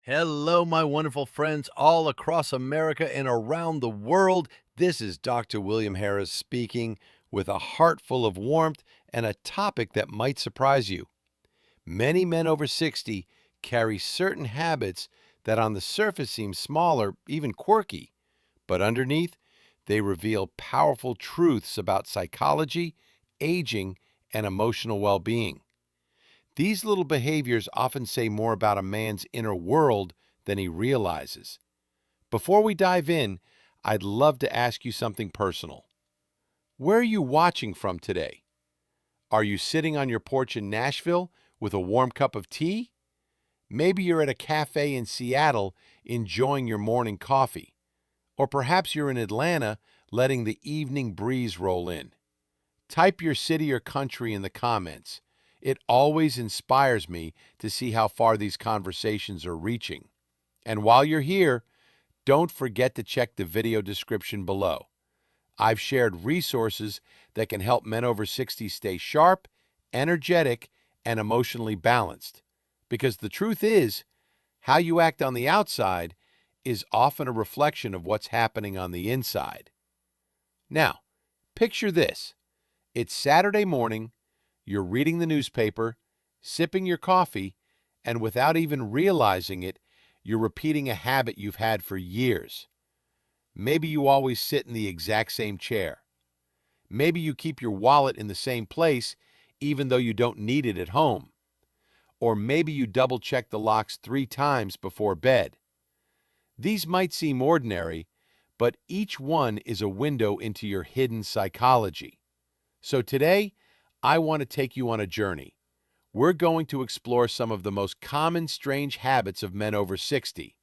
Hello, my wonderful friends all across America and around the world. This is Dr. William Harris speaking with a heart full of warmth and a topic that might surprise you. Many men over 60 carry certain habits that on the surface seem small or even quirky, but underneath, they reveal powerful truths about psychology, aging, and emotional well being. These little behaviors often say more about a man's inner world than he realizes. Before we dive in, I'd love to ask you something personal. Where are you watching from today? Are you sitting on your porch in Nashville with a warm cup of tea? Maybe you're at a cafe in Seattle enjoying your morning coffee. Or perhaps you're in Atlanta letting the evening breeze roll in. Type your city or country in the comments. It always inspires me to see how far these conversations are reaching. And while you're here, don't forget to check the video description below. I've shared resources that can help men over 60 stay sharp, energetic, and emotionally balanced. Because the truth is, how you act on the outside is often a reflection of what's happening on the inside. Now, picture this. It's Saturday morning, you're reading the newspaper, sipping your coffee, and without even realizing it, you're repeating a habit you've had for years. Maybe you always sit in the exact same chair. Maybe you keep your wallet in the same place even though you don't need it at home. Or maybe you double check the locks 3 times before bed. These might seem ordinary, but each one is a window into your hidden psychology. So today, I want to take you on a journey. We're going to explore some of the most common strange habits of men over 60,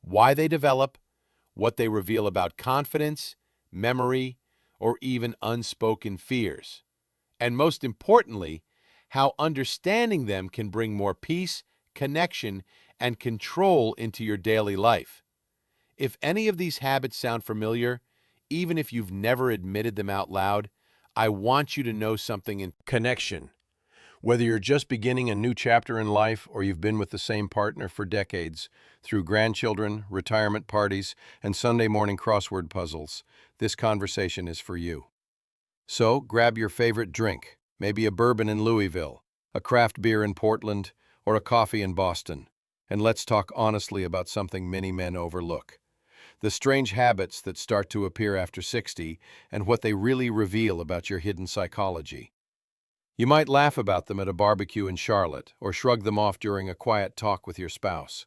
why they develop, what they reveal about confidence, memory, or even unspoken fears, and most importantly, how understanding them can bring more peace, connection, and control into your daily life. If any of these habits sound familiar, even if you've never admitted them out loud, I want you to know something in connection. Whether you're just beginning a new chapter in life or you've been with the same partner for decades, through grandchildren, retirement parties, and Sunday morning crossword puzzles, this conversation is for you. So grab your favorite drink, maybe a bourbon in Louisville, a craft beer in Portland, or a coffee in Boston, and let's talk honestly about something many men overlook. The strange habits that start to appear after 60 and what they really reveal about your hidden psychology. You might laugh about them at a barbecue in Charlotte or shrug them off during a quiet talk with your spouse.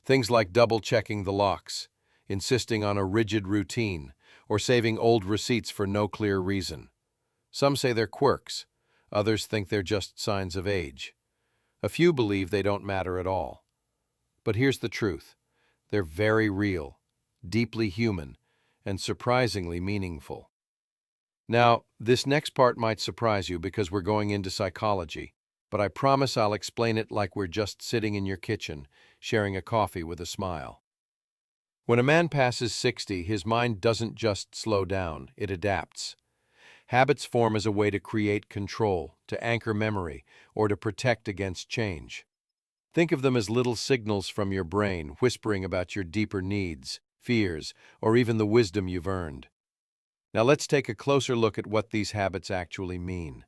Things like double-checking the locks, insisting on a rigid routine, or saving old receipts for no clear reason. Some say they're quirks. Others think they're just signs of age. A few believe they don't matter at all. But here's the truth. They're very real, deeply human, and surprisingly meaningful. Now, this next part might surprise you because we're going into psychology, but I promise I'll explain it like we're just sitting in your kitchen, sharing a coffee with a smile. When a man passes 60, his mind doesn't just slow down, it adapts. Habits form as a way to create control, to anchor memory, or to protect against change. Think of them as little signals from your brain whispering about your deeper needs, fears, or even the wisdom you've earned. Now let's take a closer look at what these habits actually mean.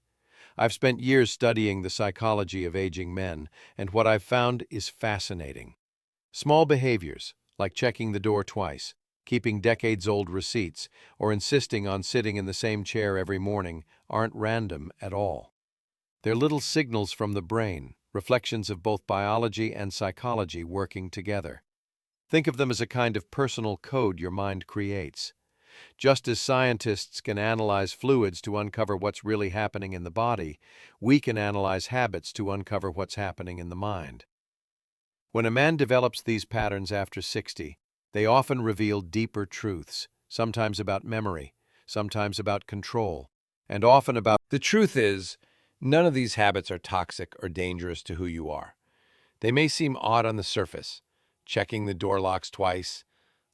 I've spent years studying the psychology of aging men, and what I've found is fascinating. Small behaviors, like checking the door twice, keeping decades-old receipts, or insisting on sitting in the same chair every morning, aren't random at all. They're little signals from the brain, reflections of both biology and psychology working together. Think of them as a kind of personal code your mind creates. Just as scientists can analyze fluids to uncover what's really happening in the body, we can analyze habits to uncover what's happening in the mind. When a man develops these patterns after 60, they often reveal deeper truths, sometimes about memory, sometimes about control, and often about... The truth is, none of these habits are toxic or dangerous to who you are. They may seem odd on the surface, checking the door locks twice,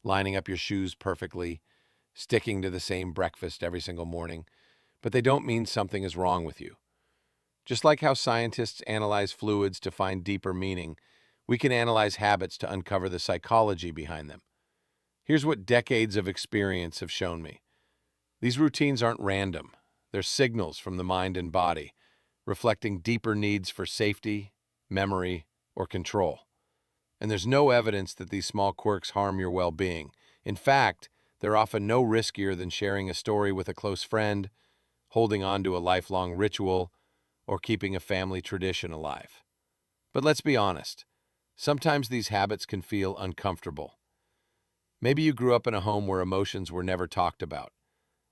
lining up your shoes perfectly, sticking to the same breakfast every single morning, but they don't mean something is wrong with you. Just like how scientists analyze fluids to find deeper meaning, We can analyze habits to uncover the psychology behind them. Here's what decades of experience have shown me. These routines aren't random. They're signals from the mind and body, reflecting deeper needs for safety, memory, or control. And there's no evidence that these small quirks harm your well-being. In fact, they're often no riskier than sharing a story with a close friend, holding on to a lifelong ritual, or keeping a family tradition alive. But let's be honest, sometimes these habits can feel uncomfortable. Maybe you grew up in a home where emotions were never talked about,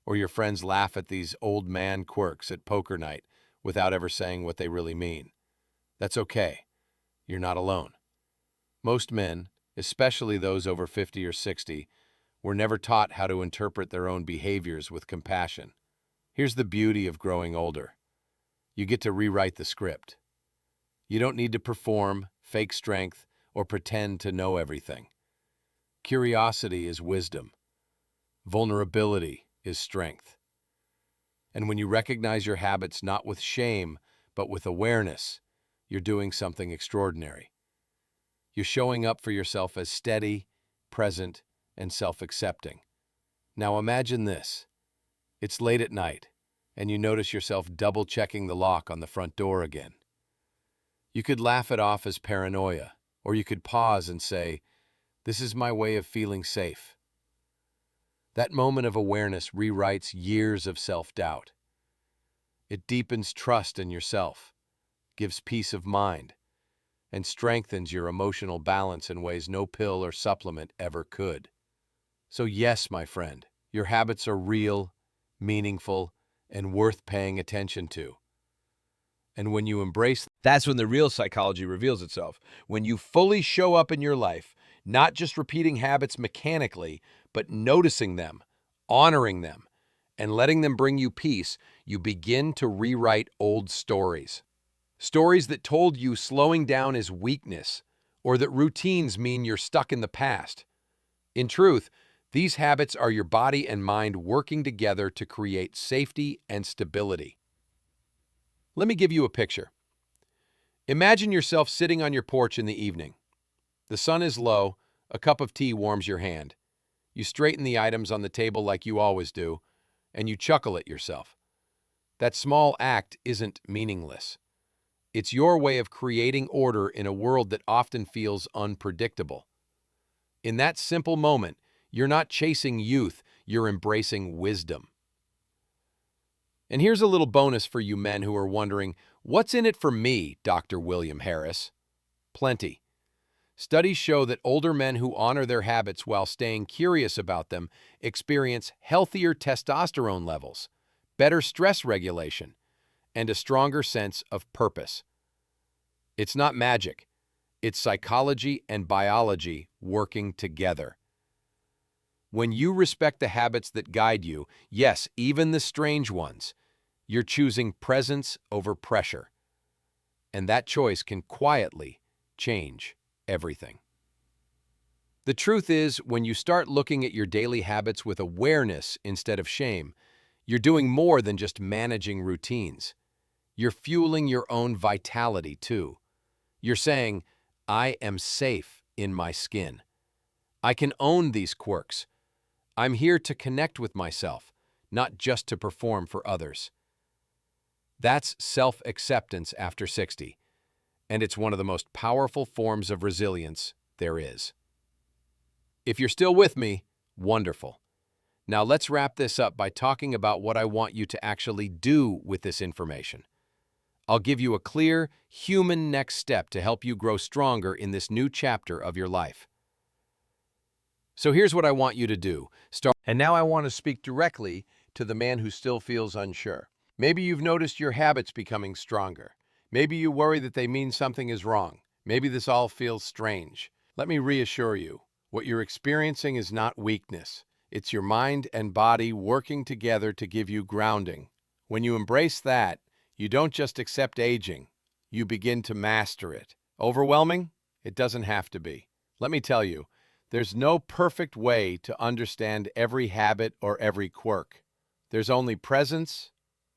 or your friends laugh at these old man quirks at poker night without ever saying what they really mean. That's okay. You're not alone. Most men, especially those over 50 or 60, were never taught how to interpret their own behaviors with compassion. Here's the beauty of growing older. You get to rewrite the script. You don't need to perform, fake strength, or pretend to know everything. Curiosity is wisdom. Vulnerability is strength. And when you recognize your habits not with shame, but with awareness, you're doing something extraordinary. You're showing up for yourself as steady, present, and self-accepting. Now imagine this. It's late at night, and you notice yourself double-checking the lock on the front door again. You could laugh it off as paranoia, or you could pause and say, "This is my way of feeling safe." That moment of awareness rewrites years of self-doubt. It deepens trust in yourself, gives peace of mind, and strengthens your emotional balance in ways no pill or supplement ever could. So yes, my friend, your habits are real, meaningful, and worth paying attention to. And when you embrace, that's when the real psychology reveals itself. When you fully show up in your life, not just repeating habits mechanically, but noticing them, honoring them, and letting them bring you peace, you begin to rewrite old stories. Stories that told you slowing down is weakness, or that routines mean you're stuck in the past. In truth, these habits are your body and mind working together to create safety and stability. Let me give you a picture. Imagine yourself sitting on your porch in the evening. The sun is low, a cup of tea warms your hand. You straighten the items on the table like you always do, and you chuckle at yourself. That small act isn't meaningless. It's your way of creating order in a world that often feels unpredictable. In that simple moment, you're not chasing youth, you're embracing wisdom. And here's a little bonus for you men who are wondering, what's in it for me, Dr. William Harris? Plenty. Studies show that older men who honor their habits while staying curious about them experience healthier testosterone levels, better stress regulation, and a stronger sense of purpose. It's not magic. It's psychology and biology working together. When you respect the habits that guide you, yes, even the strange ones, you're choosing presence over pressure. And that choice can quietly change everything. The truth is, when you start looking at your daily habits with awareness instead of shame, you're doing more than just managing routines. You're fueling your own vitality too. You're saying, I am safe in my skin. I can own these quirks. I'm here to connect with myself, not just to perform for others. That's self-acceptance after 60, and it's one of the most powerful forms of resilience there is. If you're still with me, wonderful. Now let's wrap this up by talking about what I want you to actually do with this information. I'll give you a clear, human next step to help you grow stronger in this new chapter of your life. So here's what I want you to do. And now I want to speak directly to the man who still feels unsure. Maybe you've noticed your habits becoming stronger. Maybe you worry that they mean something is wrong. Maybe this all feels strange. Let me reassure you, what you're experiencing is not weakness. It's your mind and body working together to give you grounding. When you embrace that, you don't just accept aging, you begin to master it. Overwhelming? It doesn't have to be. Let me tell you, there's no perfect way to understand every habit or every quirk. There's only presence,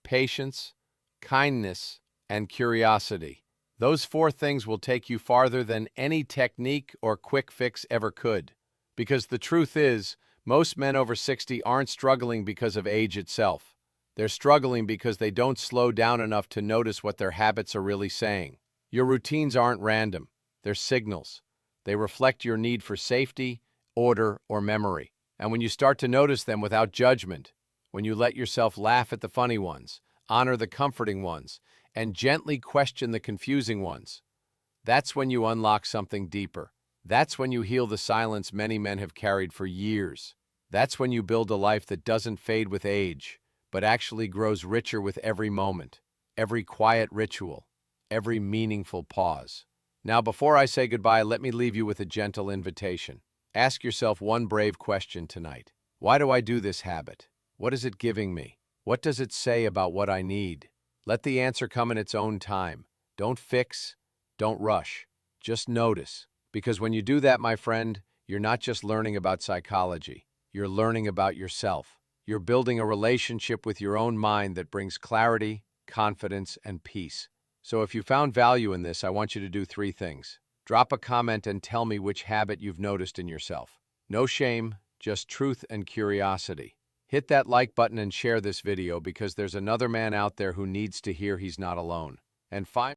patience, kindness, and curiosity. Those 4 things will take you farther than any technique or quick fix ever could. Because the truth is, most men over 60 aren't struggling because of age itself. They're struggling because they don't slow down enough to notice what their habits are really saying. Your routines aren't random. They're signals. They reflect your need for safety, order, or memory. And when you start to notice them without judgment, when you let yourself laugh at the funny ones, honor the comforting ones, and gently question the confusing ones, that's when you unlock something deeper. That's when you heal the silence many men have carried for years. That's when you build a life that doesn't fade with age, but actually grows richer with every moment, every quiet ritual, every meaningful pause. Now, before I say goodbye, let me leave you with a gentle invitation. Ask yourself one brave question tonight. Why do I do this habit? What is it giving me? What does it say about what I need? Let the answer come in its own time. Don't fix, don't rush. Just notice. Because when you do that, my friend, you're not just learning about psychology. You're learning about yourself. You're building a relationship with your own mind that brings clarity, confidence, and peace. So if you found value in this, I want you to do 3 things. Drop a comment and tell me which habit you've noticed in yourself. No shame, just truth and curiosity. Hit that like button and share this video because there's another man out there who needs to hear he's not alone. And finally,